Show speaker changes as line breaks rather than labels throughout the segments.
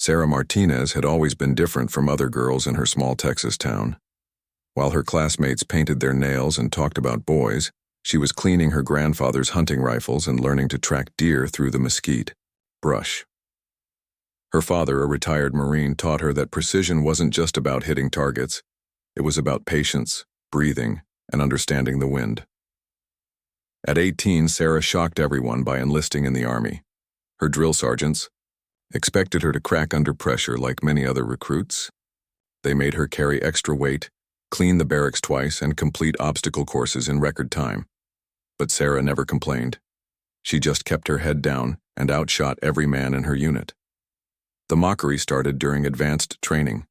Sarah Martinez had always been different from other girls in her small Texas town. While her classmates painted their nails and talked about boys, she was cleaning her grandfather's hunting rifles and learning to track deer through the mesquite brush. Her father, a retired Marine, taught her that precision wasn't just about hitting targets. It was about patience, breathing, and understanding the wind. At 18, Sarah shocked everyone by enlisting in the Army. Her drill sergeants expected her to crack under pressure like many other recruits. They made her carry extra weight, clean the barracks twice, and complete obstacle courses in record time. But Sarah never complained. She just kept her head down and outshot every man in her unit. The mockery started during advanced training.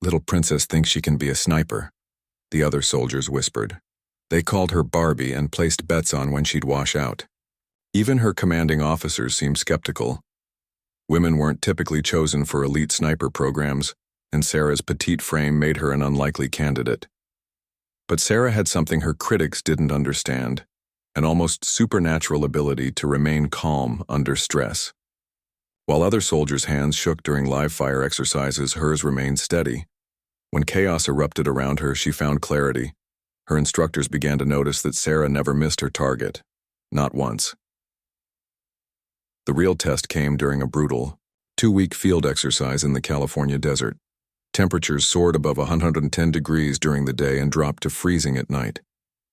"Little princess thinks she can be a sniper," the other soldiers whispered. They called her Barbie and placed bets on when she'd wash out. Even her commanding officers seemed skeptical. Women weren't typically chosen for elite sniper programs, and Sarah's petite frame made her an unlikely candidate. But Sarah had something her critics didn't understand, an almost supernatural ability to remain calm under stress. While other soldiers' hands shook during live-fire exercises, hers remained steady. When chaos erupted around her, she found clarity. Her instructors began to notice that Sarah never missed her target, not once. The real test came during a brutal, 2-week field exercise in the California desert. Temperatures soared above 110 degrees during the day and dropped to freezing at night.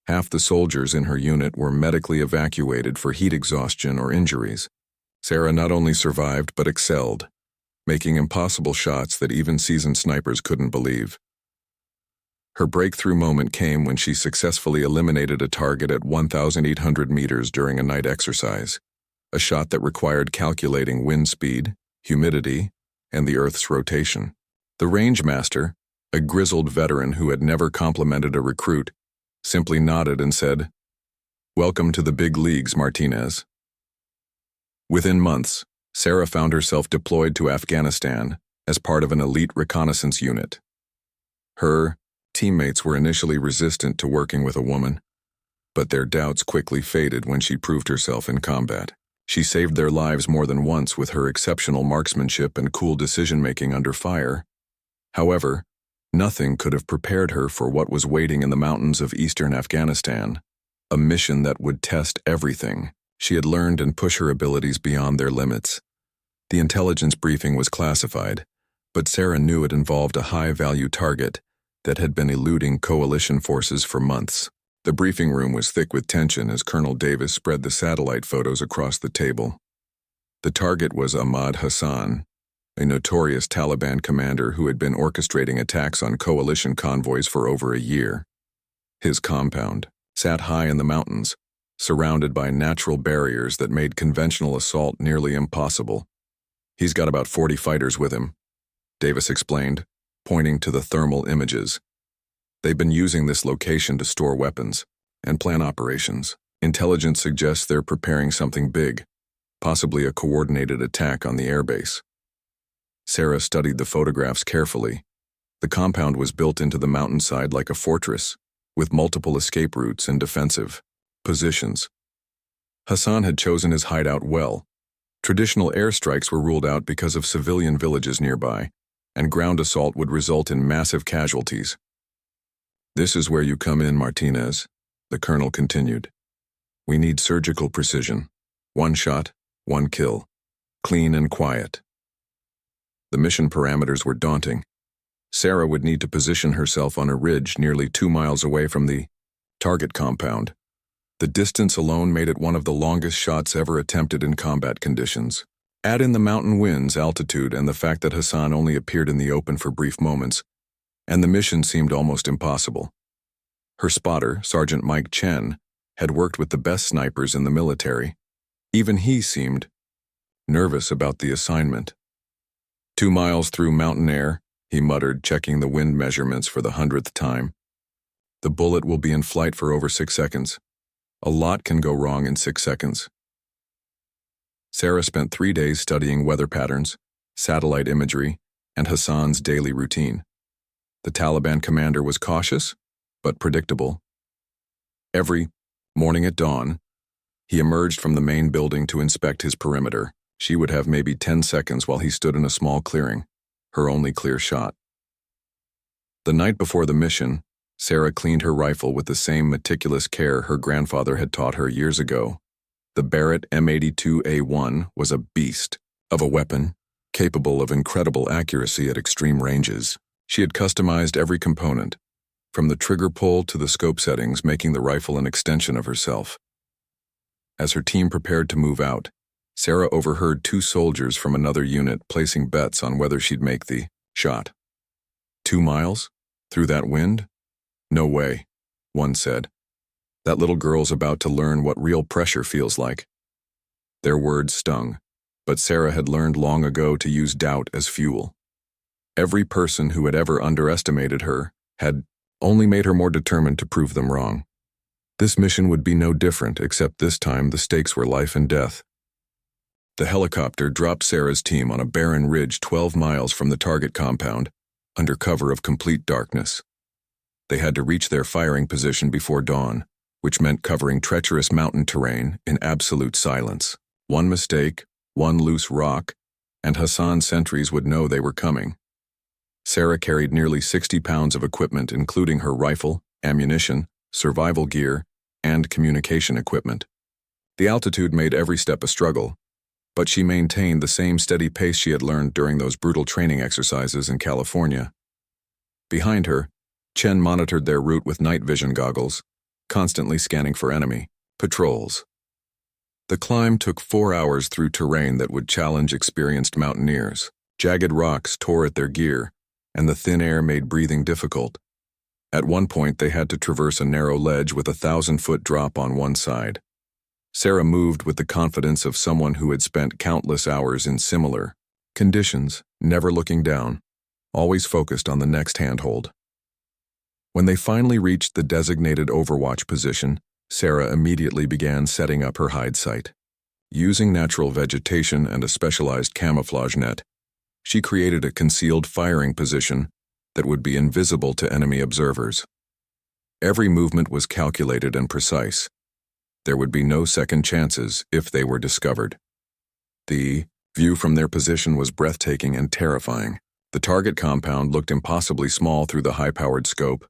Half the soldiers in her unit were medically evacuated for heat exhaustion or injuries. Sarah not only survived but excelled, making impossible shots that even seasoned snipers couldn't believe. Her breakthrough moment came when she successfully eliminated a target at 1,800 meters during a night exercise, a shot that required calculating wind speed, humidity, and the Earth's rotation. The range master, a grizzled veteran who had never complimented a recruit, simply nodded and said, "Welcome to the big leagues, Martinez." Within months, Sarah found herself deployed to Afghanistan as part of an elite reconnaissance unit. Her teammates were initially resistant to working with a woman, but their doubts quickly faded when she proved herself in combat. She saved their lives more than once with her exceptional marksmanship and cool decision-making under fire. However, nothing could have prepared her for what was waiting in the mountains of eastern Afghanistan, a mission that would test everything she had learned and push her abilities beyond their limits. The intelligence briefing was classified, but Sarah knew it involved a high-value target that had been eluding coalition forces for months. The briefing room was thick with tension as Colonel Davis spread the satellite photos across the table. The target was Ahmad Hassan, a notorious Taliban commander who had been orchestrating attacks on coalition convoys for over a year. His compound sat high in the mountains, surrounded by natural barriers that made conventional assault nearly impossible. "He's got about 40 fighters with him," Davis explained, pointing to the thermal images. "They've been using this location to store weapons and plan operations. Intelligence suggests they're preparing something big, possibly a coordinated attack on the airbase." Sarah studied the photographs carefully. The compound was built into the mountainside like a fortress, with multiple escape routes and defensive positions. Hassan had chosen his hideout well. Traditional airstrikes were ruled out because of civilian villages nearby, and ground assault would result in massive casualties. "This is where you come in, Martinez," the colonel continued. "We need surgical precision. 1 shot, 1 kill. Clean and quiet." The mission parameters were daunting. Sarah would need to position herself on a ridge nearly 2 miles away from the target compound. The distance alone made it one of the longest shots ever attempted in combat conditions. Add in the mountain winds, altitude, and the fact that Hassan only appeared in the open for brief moments, and the mission seemed almost impossible. Her spotter, Sergeant Mike Chen, had worked with the best snipers in the military. Even he seemed nervous about the assignment. 2 miles through mountain air, he muttered, checking the wind measurements for the 100th time. "The bullet will be in flight for over 6 seconds. A lot can go wrong in 6 seconds." Sarah spent 3 days studying weather patterns, satellite imagery, and Hassan's daily routine. The Taliban commander was cautious, but predictable. Every morning at dawn, he emerged from the main building to inspect his perimeter, She would have maybe 10 seconds while he stood in a small clearing, her only clear shot. The night before the mission, Sarah cleaned her rifle with the same meticulous care her grandfather had taught her years ago. The Barrett M82A1 was a beast of a weapon, capable of incredible accuracy at extreme ranges. She had customized every component, from the trigger pull to the scope settings, making the rifle an extension of herself. As her team prepared to move out, Sarah overheard two soldiers from another unit placing bets on whether she'd make the shot. 2 miles? Through that wind? No way, one said. That little girl's about to learn what real pressure feels like. Their words stung, but Sarah had learned long ago to use doubt as fuel. Every person who had ever underestimated her had only made her more determined to prove them wrong. This mission would be no different, except this time the stakes were life and death. The helicopter dropped Sarah's team on a barren ridge 12 miles from the target compound, under cover of complete darkness. They had to reach their firing position before dawn, which meant covering treacherous mountain terrain in absolute silence. One mistake, one loose rock, and Hassan's sentries would know they were coming. Sarah carried nearly 60 pounds of equipment, including her rifle, ammunition, survival gear, and communication equipment. The altitude made every step a struggle, but she maintained the same steady pace she had learned during those brutal training exercises in California. Behind her, Chen monitored their route with night vision goggles, constantly scanning for enemy patrols. The climb took 4 hours through terrain that would challenge experienced mountaineers. Jagged rocks tore at their gear, and the thin air made breathing difficult. At one point, they had to traverse a narrow ledge with a 1,000-foot drop on one side. Sarah moved with the confidence of someone who had spent countless hours in similar conditions, never looking down, always focused on the next handhold. When they finally reached the designated overwatch position, Sarah immediately began setting up her hide site. Using natural vegetation and a specialized camouflage net, she created a concealed firing position that would be invisible to enemy observers. Every movement was calculated and precise. There would be no second chances if they were discovered. The view from their position was breathtaking and terrifying. The target compound looked impossibly small through the high-powered scope,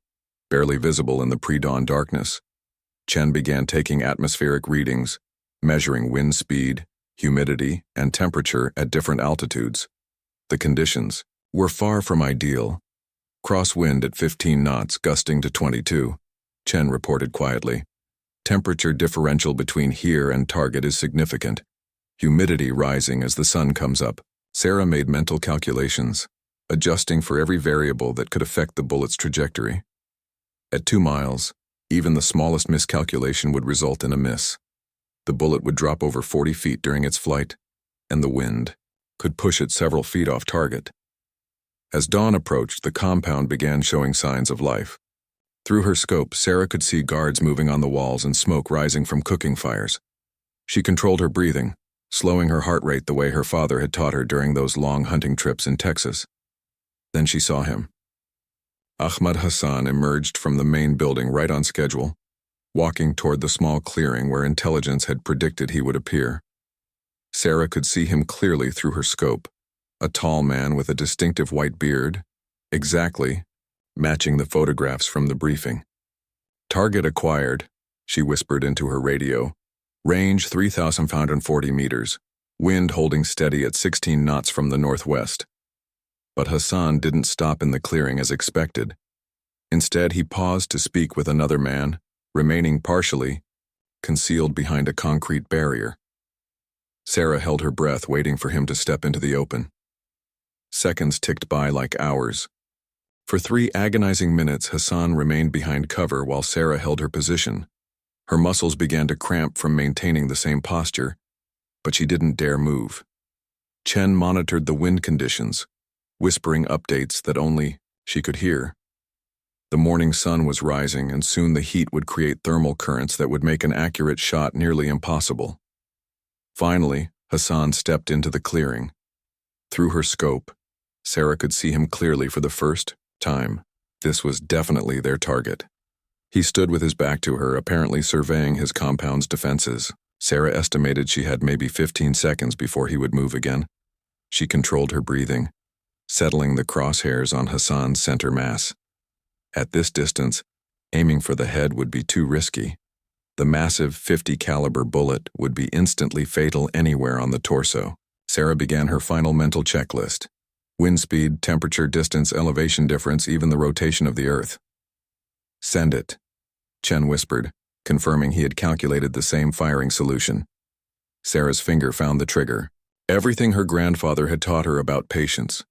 barely visible in the pre-dawn darkness. Chen began taking atmospheric readings, measuring wind speed, humidity, and temperature at different altitudes. The conditions were far from ideal. Crosswind at 15 knots, gusting to 22, Chen reported quietly. Temperature differential between here and target is significant. Humidity rising as the sun comes up. Sarah made mental calculations, adjusting for every variable that could affect the bullet's trajectory. At 2 miles, even the smallest miscalculation would result in a miss. The bullet would drop over 40 feet during its flight, and the wind could push it several feet off target. As dawn approached, the compound began showing signs of life. Through her scope, Sarah could see guards moving on the walls and smoke rising from cooking fires. She controlled her breathing, slowing her heart rate the way her father had taught her during those long hunting trips in Texas. Then she saw him. Ahmad Hassan emerged from the main building right on schedule, walking toward the small clearing where intelligence had predicted he would appear. Sarah could see him clearly through her scope, a tall man with a distinctive white beard, exactly matching the photographs from the briefing. Target acquired, she whispered into her radio. Range 3,540 meters, wind holding steady at 16 knots from the northwest. But Hassan didn't stop in the clearing as expected. Instead, he paused to speak with another man, remaining partially concealed behind a concrete barrier. Sarah held her breath, waiting for him to step into the open. Seconds ticked by like hours. For 3 agonizing minutes, Hassan remained behind cover while Sarah held her position. Her muscles began to cramp from maintaining the same posture, but she didn't dare move. Chen monitored the wind conditions, whispering updates that only she could hear. The morning sun was rising, and soon the heat would create thermal currents that would make an accurate shot nearly impossible. Finally, Hassan stepped into the clearing. Through her scope, Sarah could see him clearly for the first time. This was definitely their target. He stood with his back to her, apparently surveying his compound's defenses. Sarah estimated she had maybe 15 seconds before he would move again. She controlled her breathing, settling the crosshairs on Hassan's center mass. At this distance, aiming for the head would be too risky. The massive .50 caliber bullet would be instantly fatal anywhere on the torso. Sarah began her final mental checklist. Wind speed, temperature, distance, elevation difference, even the rotation of the Earth. "Send it," Chen whispered, confirming he had calculated the same firing solution. Sarah's finger found the trigger. Everything her grandfather had taught her about patience.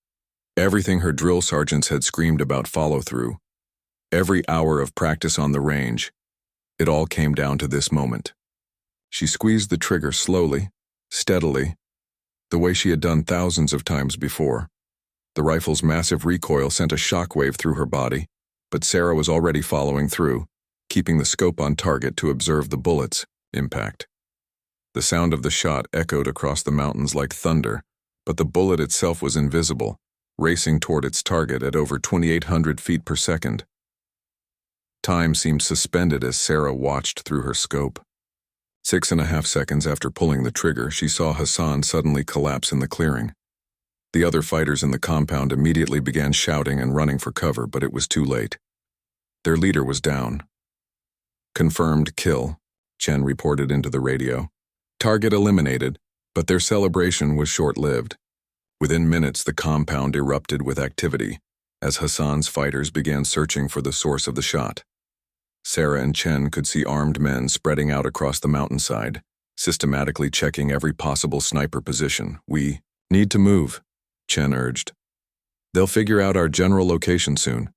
Everything her drill sergeants had screamed about follow-through. Every hour of practice on the range. It all came down to this moment. She squeezed the trigger slowly, steadily, the way she had done thousands of times before. The rifle's massive recoil sent a shockwave through her body, but Sarah was already following through, keeping the scope on target to observe the bullet's impact. The sound of the shot echoed across the mountains like thunder, but the bullet itself was invisible, racing toward its target at over 2,800 feet per second. Time seemed suspended as Sarah watched through her scope. 6.5 seconds after pulling the trigger, she saw Hassan suddenly collapse in the clearing. The other fighters in the compound immediately began shouting and running for cover, but it was too late. Their leader was down. "Confirmed kill," Chen reported into the radio. "Target eliminated, but their celebration was short-lived." Within minutes, the compound erupted with activity as Hassan's fighters began searching for the source of the shot. Sarah and Chen could see armed men spreading out across the mountainside, systematically checking every possible sniper position. "We need to move," Chen urged. "They'll figure out our general location soon."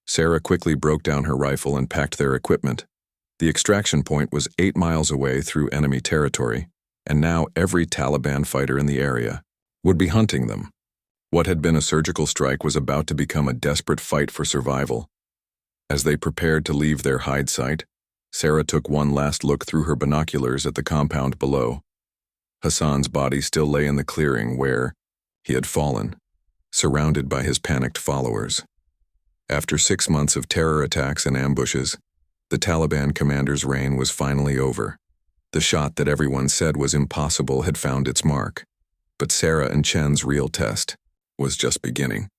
Sarah quickly broke down her rifle and packed their equipment. The extraction point was 8 miles away through enemy territory, and now every Taliban fighter in the area would be hunting them. What had been a surgical strike was about to become a desperate fight for survival. As they prepared to leave their hide site, Sarah took one last look through her binoculars at the compound below. Hassan's body still lay in the clearing where he had fallen, surrounded by his panicked followers. After 6 months of terror attacks and ambushes, the Taliban commander's reign was finally over. The shot that everyone said was impossible had found its mark, but Sarah and Chen's real test was just beginning.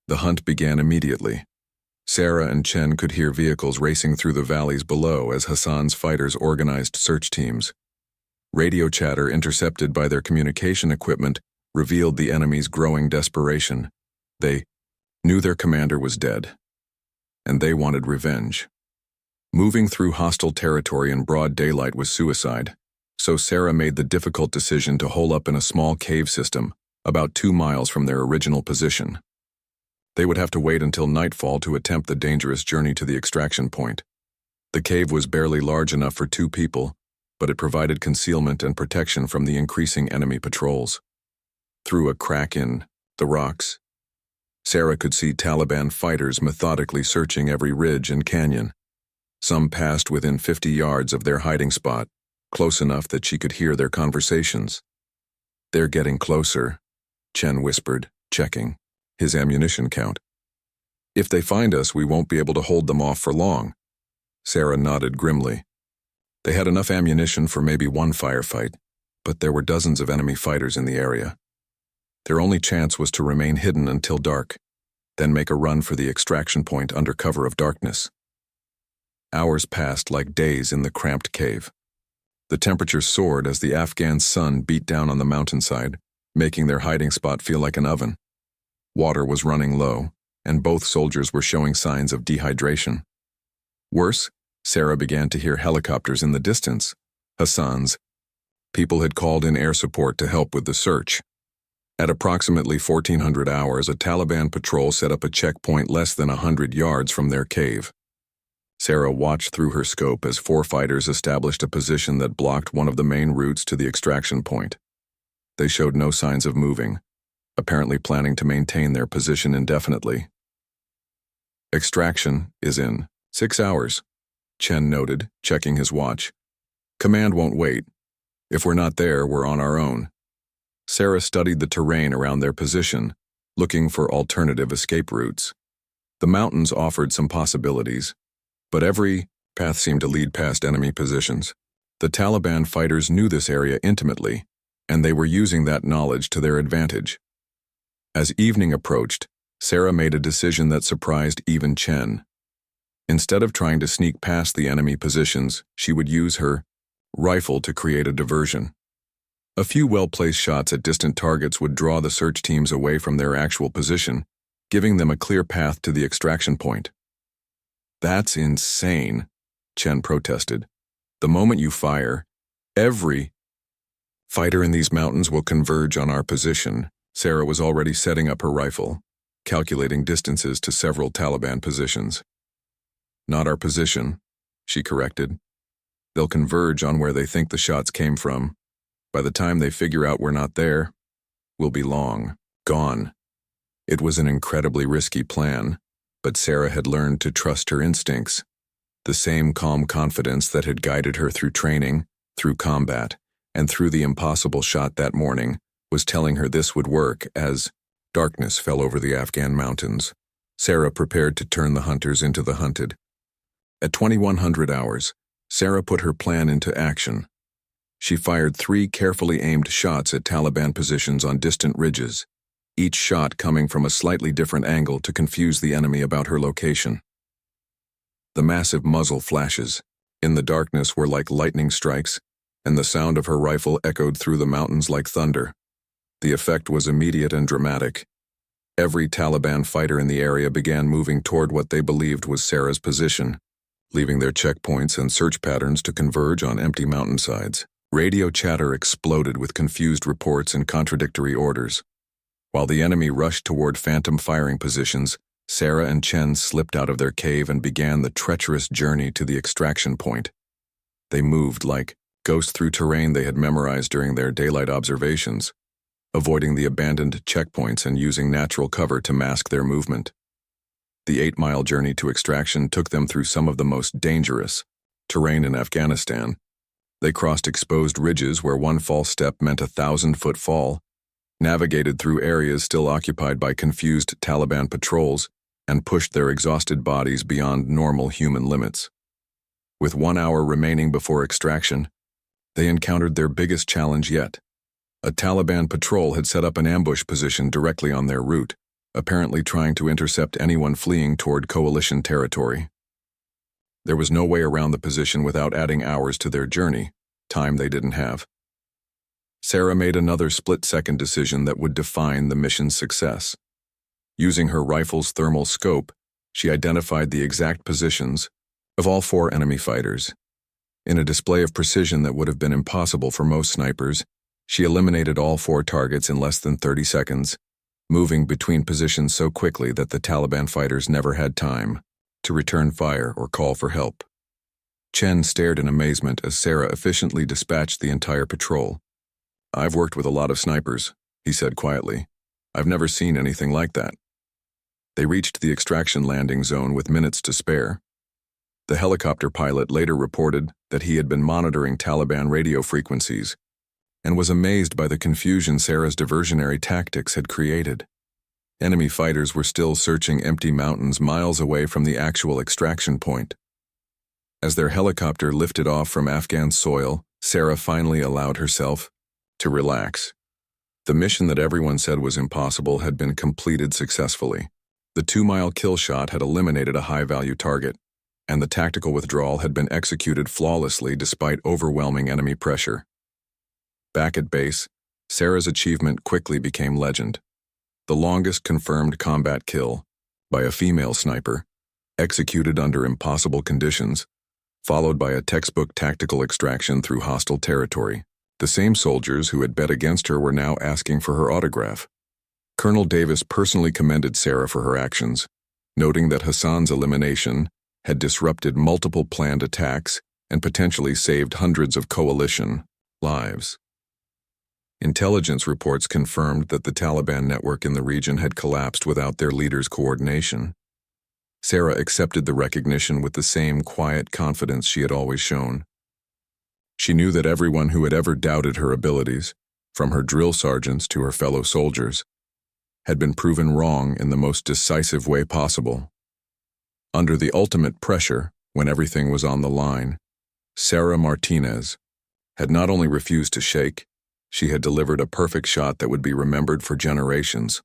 The hunt began immediately. Sarah and Chen could hear vehicles racing through the valleys below as Hassan's fighters organized search teams. Radio chatter intercepted by their communication equipment revealed the enemy's growing desperation. They knew their commander was dead, and they wanted revenge. Moving through hostile territory in broad daylight was suicide, so Sarah made the difficult decision to hole up in a small cave system about 2 miles from their original position. They would have to wait until nightfall to attempt the dangerous journey to the extraction point. The cave was barely large enough for 2 people, but it provided concealment and protection from the increasing enemy patrols. Through a crack in the rocks, Sarah could see Taliban fighters methodically searching every ridge and canyon. Some passed within 50 yards of their hiding spot, close enough that she could hear their conversations. "They're getting closer," Chen whispered, checking his ammunition count. "If they find us, we won't be able to hold them off for long." Sarah nodded grimly. They had enough ammunition for maybe one firefight, but there were dozens of enemy fighters in the area. Their only chance was to remain hidden until dark, then make a run for the extraction point under cover of darkness. Hours passed like days in the cramped cave. The temperature soared as the Afghan sun beat down on the mountainside, making their hiding spot feel like an oven. Water was running low, and both soldiers were showing signs of dehydration. Worse, Sarah began to hear helicopters in the distance. Hassan's people had called in air support to help with the search. At approximately 1400 hours, a Taliban patrol set up a checkpoint less than 100 yards from their cave. Sarah watched through her scope as 4 fighters established a position that blocked one of the main routes to the extraction point. They showed no signs of moving, apparently planning to maintain their position indefinitely. "Extraction is in 6 hours, Chen noted, checking his watch. "Command won't wait. If we're not there, we're on our own." Sarah studied the terrain around their position, looking for alternative escape routes. The mountains offered some possibilities, but every path seemed to lead past enemy positions. The Taliban fighters knew this area intimately, and they were using that knowledge to their advantage. As evening approached, Sarah made a decision that surprised even Chen. Instead of trying to sneak past the enemy positions, she would use her rifle to create a diversion. A few well-placed shots at distant targets would draw the search teams away from their actual position, giving them a clear path to the extraction point. "That's insane," Chen protested. "The moment you fire, every fighter in these mountains will converge on our position." Sarah was already setting up her rifle, calculating distances to several Taliban positions. "Not our position," she corrected. "They'll converge on where they think the shots came from. By the time they figure out we're not there, we'll be long gone." It was an incredibly risky plan, but Sarah had learned to trust her instincts. The same calm confidence that had guided her through training, through combat, and through the impossible shot that morning was telling her this would work. As darkness fell over the Afghan mountains, Sarah prepared to turn the hunters into the hunted. At 2100 hours, Sarah put her plan into action. She fired 3 carefully aimed shots at Taliban positions on distant ridges, each shot coming from a slightly different angle to confuse the enemy about her location. The massive muzzle flashes in the darkness were like lightning strikes, and the sound of her rifle echoed through the mountains like thunder. The effect was immediate and dramatic. Every Taliban fighter in the area began moving toward what they believed was Sarah's position, leaving their checkpoints and search patterns to converge on empty mountainsides. Radio chatter exploded with confused reports and contradictory orders. While the enemy rushed toward phantom firing positions, Sarah and Chen slipped out of their cave and began the treacherous journey to the extraction point. They moved like ghosts through terrain they had memorized during their daylight observations, avoiding the abandoned checkpoints and using natural cover to mask their movement. The 8-mile journey to extraction took them through some of the most dangerous terrain in Afghanistan. They crossed exposed ridges where one false step meant a 1,000-foot fall, navigated through areas still occupied by confused Taliban patrols, and pushed their exhausted bodies beyond normal human limits. With 1 hour remaining before extraction, they encountered their biggest challenge yet. A Taliban patrol had set up an ambush position directly on their route, apparently trying to intercept anyone fleeing toward coalition territory. There was no way around the position without adding hours to their journey, time they didn't have. Sarah made another split-second decision that would define the mission's success. Using her rifle's thermal scope, she identified the exact positions of all 4 enemy fighters. In a display of precision that would have been impossible for most snipers, she eliminated all 4 targets in less than 30 seconds, moving between positions so quickly that the Taliban fighters never had time to return fire or call for help. Chen stared in amazement as Sarah efficiently dispatched the entire patrol. "I've worked with a lot of snipers," he said quietly. "I've never seen anything like that." They reached the extraction landing zone with minutes to spare. The helicopter pilot later reported that he had been monitoring Taliban radio frequencies and was amazed by the confusion Sarah's diversionary tactics had created. Enemy fighters were still searching empty mountains miles away from the actual extraction point. As their helicopter lifted off from Afghan soil, Sarah finally allowed herself to relax. The mission that everyone said was impossible had been completed successfully. The 2-mile kill shot had eliminated a high-value target, and the tactical withdrawal had been executed flawlessly despite overwhelming enemy pressure. Back at base, Sarah's achievement quickly became legend. The longest confirmed combat kill, by a female sniper, executed under impossible conditions, followed by a textbook tactical extraction through hostile territory. The same soldiers who had bet against her were now asking for her autograph. Colonel Davis personally commended Sarah for her actions, noting that Hassan's elimination had disrupted multiple planned attacks and potentially saved hundreds of coalition lives. Intelligence reports confirmed that the Taliban network in the region had collapsed without their leaders' coordination. Sarah accepted the recognition with the same quiet confidence she had always shown. She knew that everyone who had ever doubted her abilities, from her drill sergeants to her fellow soldiers, had been proven wrong in the most decisive way possible. Under the ultimate pressure, when everything was on the line, Sarah Martinez had not only refused to shake, she had delivered a perfect shot that would be remembered for generations.